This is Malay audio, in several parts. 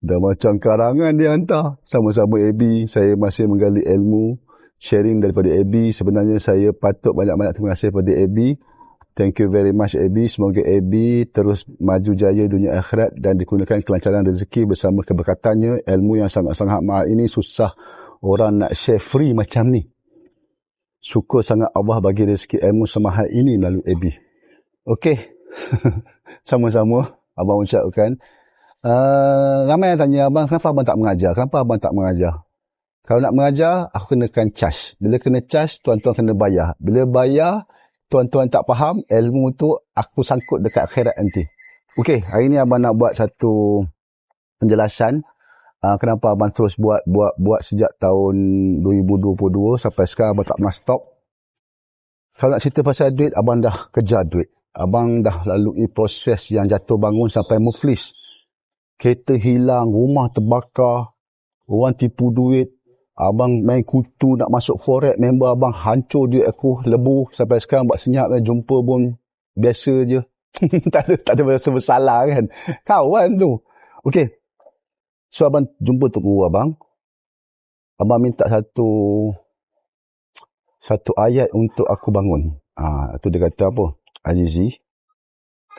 Dah macam karangan dia hantar. Sama-sama AB, saya masih menggali ilmu, sharing daripada AB. Sebenarnya saya patut banyak-banyak terima kasih kepada AB. Thank you very much AB. Semoga AB terus maju jaya dunia akhirat dan dikurniakan kelancaran rezeki bersama keberkatannya. Ilmu yang sangat-sangat mahal ini susah orang nak share free macam ni. Syukur sangat Allah bagi rezeki ilmu semahal ini melalui AB. Okey. Sama-sama abang ucapkan. Ramai yang tanya abang, kenapa abang tak mengajar? Kenapa abang tak mengajar? Kalau nak mengajar, aku kenakan charge. Bila kena charge, tuan-tuan kena bayar. Bila bayar, tuan-tuan tak faham, ilmu tu aku sangkut dekat akhirat nanti. Okey, hari ni abang nak buat satu penjelasan kenapa abang terus buat sejak tahun 2022 sampai sekarang abang tak pernah stop. Kalau nak cerita pasal duit, abang dah kejar duit. Abang dah lalui proses yang jatuh bangun sampai muflis. Kereta hilang, rumah terbakar, orang tipu duit, abang main kutu nak masuk forex, member abang hancur duit aku, lebu, sampai sekarang buat senyap, jumpa pun biasa je. tak ada rasa bersalah kan. Kawan tu. Okey. So abang jumpa tok guru abang. Abang minta satu ayat untuk aku bangun. Tu dia kata apa? Azizi,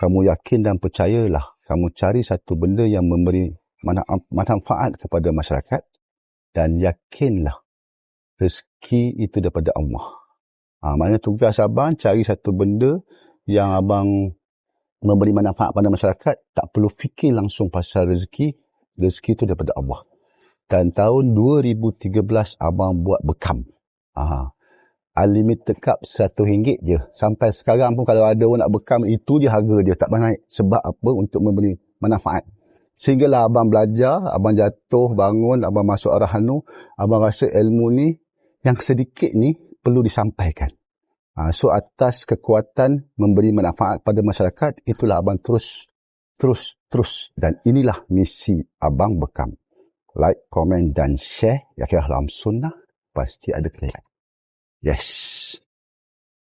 kamu yakin dan percayalah. Kamu cari satu benda yang memberi manfaat kepada masyarakat dan yakinlah rezeki itu daripada Allah. Maknanya tugas abang cari satu benda yang abang memberi manfaat pada masyarakat, tak perlu fikir langsung pasal rezeki itu daripada Allah. Dan tahun 2013 abang buat bekam. Unlimited cup RM1 je. Sampai sekarang pun kalau ada orang nak bekam, itu je harga dia, tak pernah naik. Sebab apa? Untuk memberi manfaat. Sehinggalah abang belajar, abang jatuh, bangun, abang masuk Ar-Rahanu, abang rasa ilmu ni, yang sedikit ni perlu disampaikan. So atas kekuatan memberi manfaat pada masyarakat, itulah abang terus. Dan inilah misi abang bekam. Like, komen dan share. Ya kira dalam sunnah, pasti ada kelahiran. Yes.